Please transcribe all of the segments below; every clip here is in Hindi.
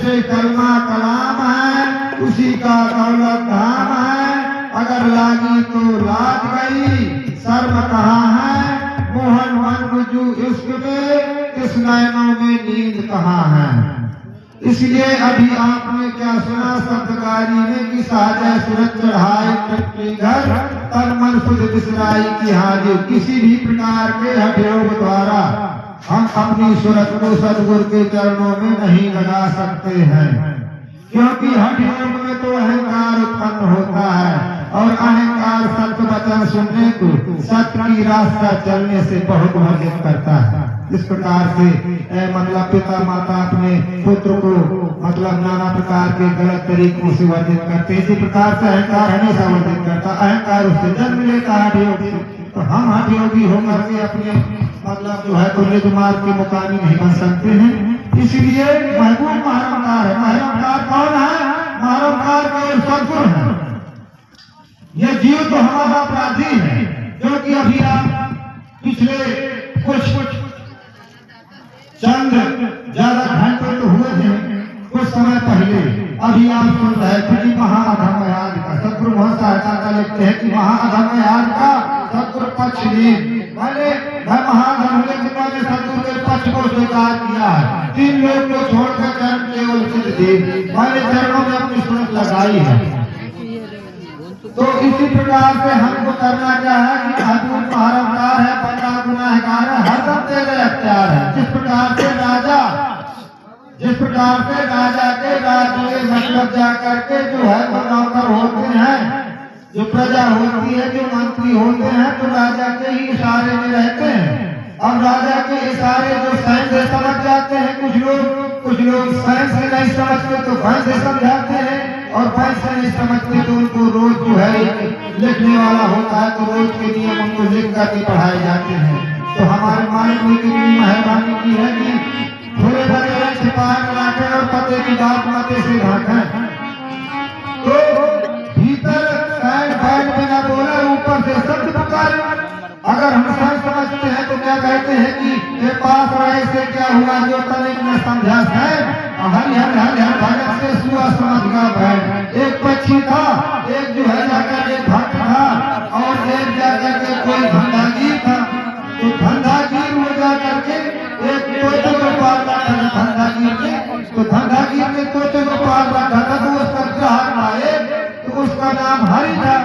जैसे कलमा कलाम है, उसी का दौलत धाम है। अगर लागी तो लाग गई, शर्म कहाँ है, मोहन मन रुजू इश्क में, इस नैनों में नींद कहाँ है। इसलिए अभी आपने क्या सुना शब्दकारी ने कि साजा सूरत चढ़ाई तृप्ति घर, तन मन सुध बिसराई की हाजिर। किसी भी प्रकार के हठयोग द्वारा हम अपनी सूरत को सदगुरु के चरणों में नहीं लगा सकते हैं, क्योंकि हठयोग में तो अहंकार उत्पन्न होता है और अहंकार सत्य वचन सुनने को, सत्य की रास्ता चलने से बहुत वर्जित करता है। इस प्रकार से मतलब पिता माता अपने पुत्र को मतलब नाना प्रकार के गलत तरीकों से वर्जित करते हैं। इसी प्रकार से अहंकार हमेशा वर्जित करता, अहंकार उससे जन्म लेता है हठयोग से। तो हम हठयोगी होकर के अपने मतलब जो है तो निज मार्ग के मुकामी नहीं बन सकते हैं। इसलिए महबूब महरमकार है। महरमकार कौन है? महरमकार केवल सद्गुरु है। ये जीव तो हमारा अपराधी है, क्योंकि अभी आप पिछले कुछ चंद ज्यादा घंटे तो हुए थे, कुछ समय पहले अभी आप सुन रहे थे कि महाअधम याद का सदगुरु महासहायता का लिखते हैं कि महाअधम याद का सदगुरु पक्ष ने मैंने महाअधम होने के बाद सदगुरु के पक्ष को स्वीकार किया है। 3 लोग को छोड़कर चरण केवल सिद्ध देव मैंने चरणों में अपनी सूरत लगाई है। तो इसी प्रकार से हमको करना क्या है कि महबूब महरमकार है, बंदा गुनाहगार है, हरदम तेरे अख्तियार है। जिस प्रकार से राजा के राज्य में मतलब जाकर के जो है नौकर होते हैं, जो प्रजा होती है, जो मंत्री होते हैं, तो राजा के ही इशारे में रहते हैं। अब राजा के इशारे जो स्वयं से समझ जाते हैं, कुछ लोग स्वयं से नहीं समझते तो भय से समझाते हैं, और भय से नहीं समझते तो उनको रोज जो है लिखने वाला होता है, तो रोज के नियम उनको लिख करके पढ़ाए जाते हैं। तो हमारे मालिक ने कितनी मेहरबानी की है कि थोड़े बड़े छिपा रखे और पते की बात मते से ढांके। तो भीतर बैठ बिना बोले ऊपर से शब्द पुकारे। अगर हम सब समझते हैं तो क्या कहते हैं कि ये पास रहे से क्या हुआ जो तनिक न समझा है, हर हर हर हर भगत से सुआ समझ का बैठ। एक पक्षी था, एक जो है जाकर एक भक्त था, और एक जाकर के कोई धंधागीर था। तो धंधागीर हो जाकर के एक तोते को पाल रखा था धंधागीर के, तो धंधागीर के तोते को पाल रखा था, तो उसका ग्राहक आए तो उसका नाम हरि था।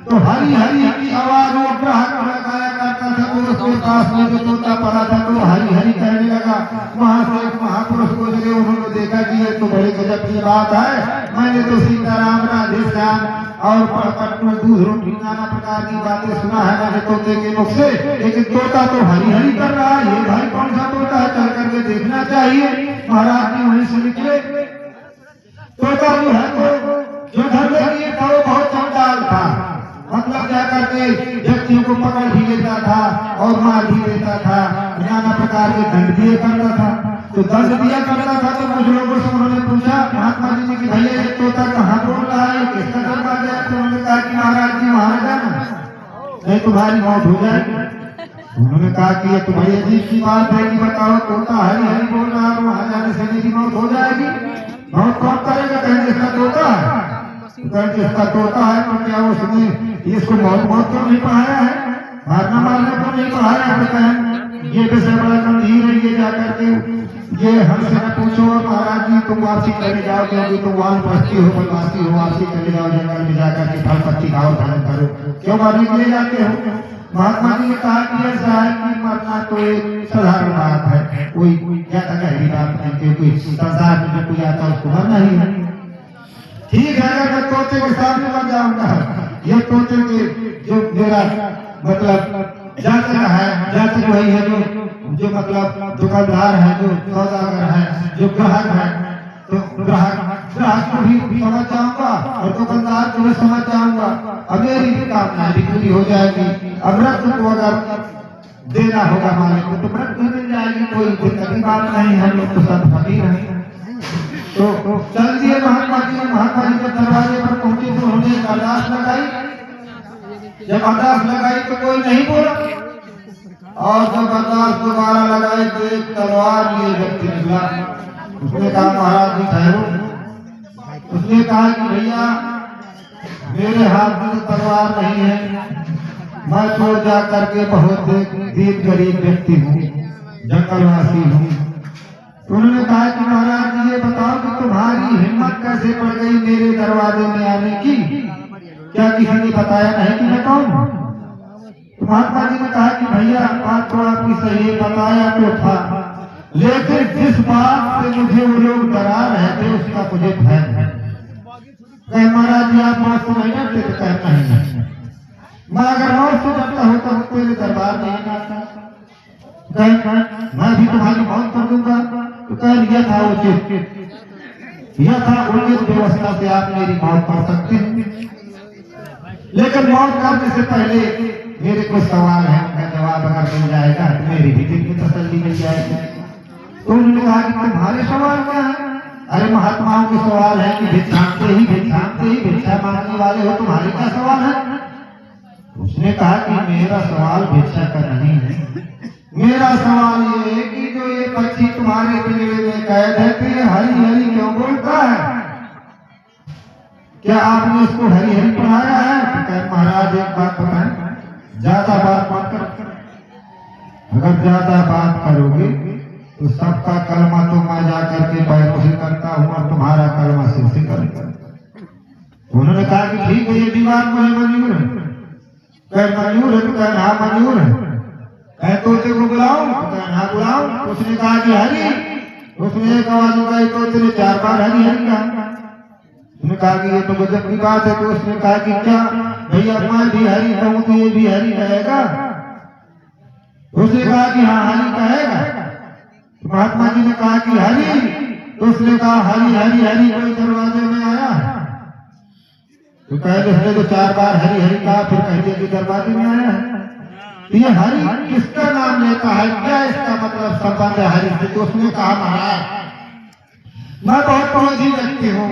तो हरि हरि की आवाज वो ग्राहक लगाया करता था, तो उसके पास में जो तोता पड़ा था तो हरि हरि कहने लगा। वहां से एक महापुरुष गुजरे, उन्होंने देखा कि ये तो बड़ी गजब की बात है, मैंने तो सीताराम राधे श्याम और पटपट में दूध रोटी नाना प्रकार की बातें सुना है मैंने तोते के मुख से, लेकिन तोता तो हरि हरि कर रहा है, ये भाई कौन सा तोता है, चल करके देखना चाहिए। महाराज ने वहीं से निकले। तोता जो है तो जो धंधे किए था वो बहुत चमचाल था, मतलब क्या करके व्यक्तियों को पकड़ भी लेता था और मार भी देता था, नाना प्रकार के दंड दिए करता था। तो दंड दिया करता था तो कुछ लोगों से उन्होंने पूछा महात्मा जी ने कि भैया ये तोता कहाँ बोल रहा है, किसका दंड आ गया। तो उन्होंने कहा कि महाराज जी महाराजा नहीं तुम्हारी मौत हो जाएगी। उन्होंने कहा कि ये तो भाई अजीब की बात है कि बताओ तोता हरी हरी बोल रहा है, वहां जाने से मेरी मौत हो जाएगी। मौत कौन करेगा, कहेंगे इसका तोता है, कहेंगे इसका तोता है तो क्या उसने इसको मौत तो नहीं पढ़ाया है, मारना मारने को नहीं पढ़ाया है। तो कहें ये विषय बड़ा गंभीर है, ये जाकर के ये हमसे न पूछो महाराज जी तुम वापसी करने जाओ, क्योंकि तुम वान बस्ती हो बनवासी हो, वापसी करने जाओ जंगल में जाकर के फल पत्ती खाओ धन करो, क्यों मारने के लिए जाते हो। महात्मा जी ने कहा कि ऐसा है कि मरना तो एक साधारण बात है, कोई ज्यादा गहरी बात नहीं, क्योंकि संसार में जो कोई आता है उसको मरना ही है। ठीक है अगर मैं तोते के सामने मर जाऊंगा, ये तोते के जो मेरा मतलब जातक है, जातक वही है जो मतलब दुकानदार है, जो सौदागर है, जो ग्राहक है, तो ग्राहक को भी समझ जाऊंगा और दुकानदार को भी समझ जाऊंगा। अब मेरी कामना भी पूरी हो जाएगी। अब रक्त को अगर देना होगा मालिक को तो रक्त मिल जाएगी, कोई दिक्कत की बात नहीं है, लोग तो सब फकीर हैं। तो चल दिए महात्मा जी के दरवाजे पर पहुंचे तो उन्होंने अरदास लगाई। जब अरदास लगाई तो कोई नहीं बोला, और जब अरदास दोबारा लगाई तो एक तलवार लिए व्यक्ति निकला। उसने कहा महाराज जी ठहरो। उसने कहा कि भैया मेरे हाथ में तलवार नहीं है, मैं तो जा करके बहुत दीन गरीब व्यक्ति हूँ, जंगलवासी हूँ। उन्होंने कहा कि महाराज जी ये बताओ कि तुम्हारी हिम्मत कैसे पड़ गई मेरे दरवाजे में आने की, क्या किसी ने बताया नहीं कि मैं कौन हूँ? तो महात्मा जी ने कहा कि भैया बात तो आपकी सही है, बताया तो था, लेकिन जिस बात से मुझे वो लोग डरा रहे थे उसका मुझे भय है। कहे महाराज जी आप मौत से नहीं डरते? तो कहता नहीं, मैं अगर मौत से डरता होता हूँ तेरे दरबार में नहीं आता। मैं भी तुम्हारी मौत कर दूंगा। तो कह लिया था उचित, यह था उचित व्यवस्था से आप मेरी मौत कर सकते हैं, लेकिन मौत करने से पहले मेरे कुछ सवाल है, उनका जवाब अगर मिल जाएगा तो मेरी भी दिल की तसल्ली मिल जाएगी। तो उन्होंने कहा कि तुम्हारे सवाल क्या है? अरे महात्माओं के सवाल है कि भिक्षांते ही भिक्षा मांगने वाले हो, तुम्हारे क्या सवाल है? उसने कहा कि मेरा सवाल भिक्षा का नहीं है, मेरा सवाल ये है कि जो ये पक्षी तुम्हारे पिंजरे में कैद है तो ये हरी हरी क्यों बोलता है? क्या आपने इसको हरी हरी पढ़ाया है? तो कहे महाराज एक बात बताएं, ज्यादा बात मत करो, अगर ज्यादा बात करोगे तो सबका कलमा तो मैं जा करके पैरों से करता हूँ और तुम्हारा कलमा सिर से करूंगा। उन्होंने कहा कि ठीक है ये दीवार मुझे मंजूर है। कह मंजूर है? तो कह हाँ मंजूर है। कह तोते को बुलाऊं? तो कह हाँ बुलाऊं। उसने कहा कि हरी, उसने एक आवाज लगाई तो तेरे 4 बार हरी हरी कहा। उसने कहा कि ये तो गजब की बात है। तो उसने कहा कि क्या भैया मैं भी हरी कहूं तो ये भी हरी कहेगा? उसने कहा कि हाँ हरी कहेगा। तो महात्मा जी ने कहा कि हरी, तो उसने कहा हरी हरी हरी कोई दरवाजे में आया? तो कहे उसने तो 4 बार हरी हरी कहा, फिर कह दिया कि दरवाजे में आया है। ये हरी किसका नाम लेता है, क्या इसका मतलब संबंध है हरी से? तो उसने कहा महाराज मैं बहुत क्रोधी व्यक्ति हूँ,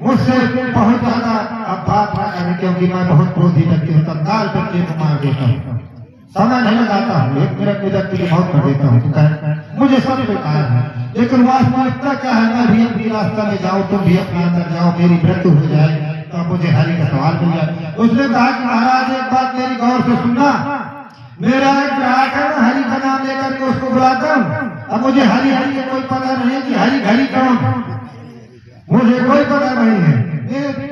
मुझसे बहुत ज्यादा अब बात ना करें क्योंकि मैं बहुत क्रोधी व्यक्ति हूँ, तत्काल बच्चे को मार देता हूँ, समय नहीं लगाता हूँ, 1 मिनट में व्यक्ति की मौत कर देता हूँ। तो कहे मुझे सब बेकार है, लेकिन वास्तविकता क्या है, मैं भी अपनी रास्ता में जाऊँ, तुम भी अपने अंदर जाओ, मेरी मृत्यु हो जाए तो मुझे हरि का सवाल मिल जाए। उसने कहा कि महाराज एक बात मेरी गौर से सुनना, मेरा एक ग्राहक है, मैं हरि का नाम लेकर के उसको बुलाता हूँ, अब मुझे हरि हरि का कोई पता नहीं है कि हरि घड़ी कौन, मुझे कोई पता नहीं है।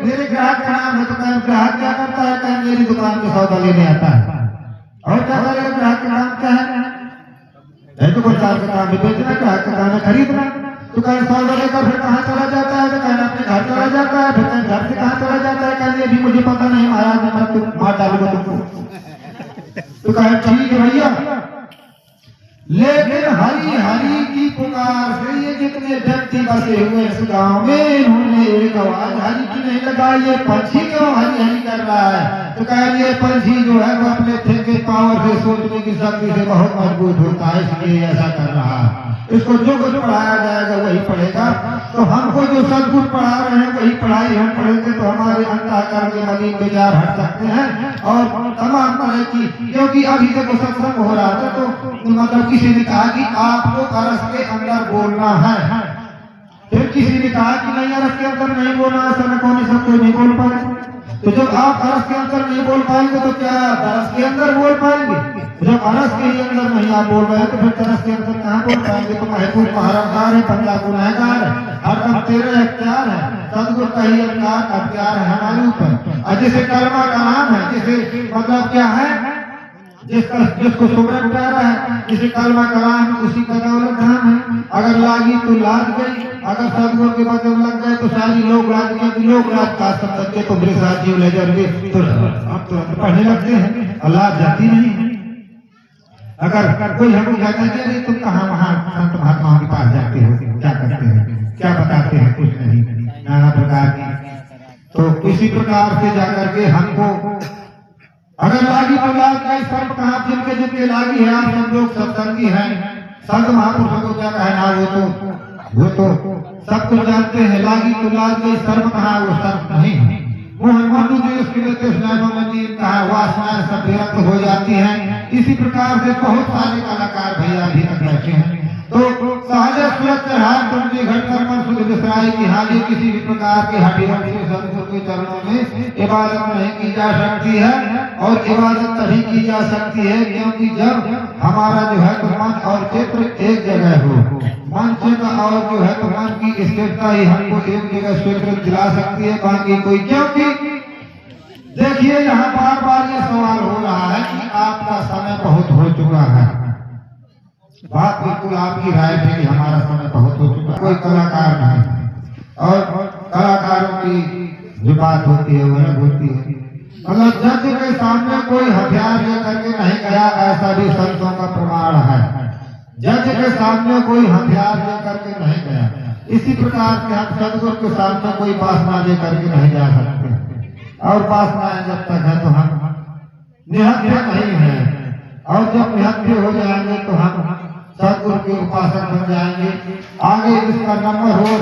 मेरे ग्राहक का नाम है। तो कहीं ग्राहक क्या करता है? कहीं मेरी दुकान में सौदा लेने आता है। और क्या करेगा? ग्राहक का नाम क्या है? तो कोई साल का काम बेचना, ग्राहक का काम है खरीदना। तो कहीं सौदा लेकर फिर कहाँ चला जाता है? तो कहीं अपने घर चला जाता है, फिर कहीं घर से कहाँ चला जाता है? कहीं ये भी मुझे पता नहीं महाराज, मैं तुम मार डालूंगा तुमको। तो कहे ठीक है भैया, लेकिन हरी हरी की पुकार से ये जितने व्यक्ति बसे हुए इस गांव में, इन्होंने एक आवाज हरी की नहीं लगाई, ये पंछी क्यों हरी हरी कर रहा है? तो कहे ये पंछी जो है वो अपने थिंकिंग पावर से, सोचने की शक्ति से बहुत मजबूत होता है, इसलिए ऐसा कर रहा है। इसको जो कुछ पढ़ाया जाएगा वही पढ़ेगा। तो हमको जो सब कुछ पढ़ा रहे हैं वही पढ़ाई हम पढ़ेंगे तो हमारे अंतःकरण के मलिन विचार हट सकते हैं और तमाम तरह की, क्योंकि अभी जब सत्संग हो रहा था तो मतलब किसी ने कहा कि आपको अरस के अंदर बोलना है, फिर किसी ने कहा कि नहीं अरस के अंदर नहीं बोलना, ऐसा कौन सब कोई नहीं बोल पाए। तो जब आप अरस के अंदर नहीं बोल पाएंगे तो क्या अरस के अंदर बोल पाएंगे? जब अरस के ही अंदर नहीं आप बोल रहे हैं तो फिर तरस के अंदर कहाँ बोल पाएंगे? तो महबूब महाराज है, बंदा गुनहगार है, हर दम तेरे अख्तियार है, सदगुरु का ही अख्तियार है हमारे ऊपर। और जैसे कर्मा का नाम है, जैसे मतलब क्या है, जिसको सुमरन प्यारा है, जिसे कलमा कलाम उसी का दौलत धाम है। अगर लागी तो लाग गई, अगर सदगुरु के बदल लग गए तो सारी लोग राज का समझ के तो मेरे साथ जीव ले जाएंगे तो आप तो पढ़ने लगते हैं, औलाद जाती नहीं है। अगर कोई हमको कहता है कि तुम कहाँ वहाँ संत महात्माओं के पास जाते हो, क्या करते हैं, क्या बताते हैं, कुछ नहीं, नाना प्रकार की। तो इसी प्रकार से जाकर के हमको अगर लागी तो लाग गई, सर्व कहाँ जिनके जिनके लागी है, आप सब लोग सत्संगी हैं, संत महापुरुषों को क्या कहना, वो तो सब कुछ जानते हैं। लागी तो लाग गई, सर्व कहाँ, वो सर्व नहीं है। मोहम्मद जी उसके लिए कहा वासनाएं सब व्यक्त हो जाती हैं। इसी प्रकार से बहुत सारे कलाकार भैया अभी तक बैठे हैं। तो सहज सुरत हाथ तुमने घटकर मन सुध विसराई की हानि किसी भी प्रकार के हड्डियों से संतों के चरणों में इबादत नहीं की जा सकती है। और इबादत तभी की जा सकती है क्योंकि जब हमारा जो है तो मन और चित्र एक जगह हो। मन चित्र और जो है तो मन की स्थिरता ही हमको एक जगह स्वीकृत दिला सकती है, बाकी कोई। क्योंकि देखिए यहाँ बार बार ये सवाल हो रहा है कि आपका समय बहुत हो चुका है। बात बिल्कुल आपकी राय है कि हमारा समय बहुत हो चुका है, कोई कलाकार नहीं। और कलाकारों की जो बात होती है वह होती है, मतलब जज के सामने कोई हथियार लेकर के नहीं गया, ऐसा भी संतों का प्रमाण है। जज के सामने कोई हथियार लेकर के नहीं गया। इसी प्रकार से हम सदगुरु के सामने कोई वासना लेकर के नहीं जा सकते, और वासनाएं जब तक है तो हम निहत्थे नहीं है। और जब निहत्थे हो जाएंगे तो हम सदगुरु के उपासक बन जाएंगे। आगे इसका नंबर हो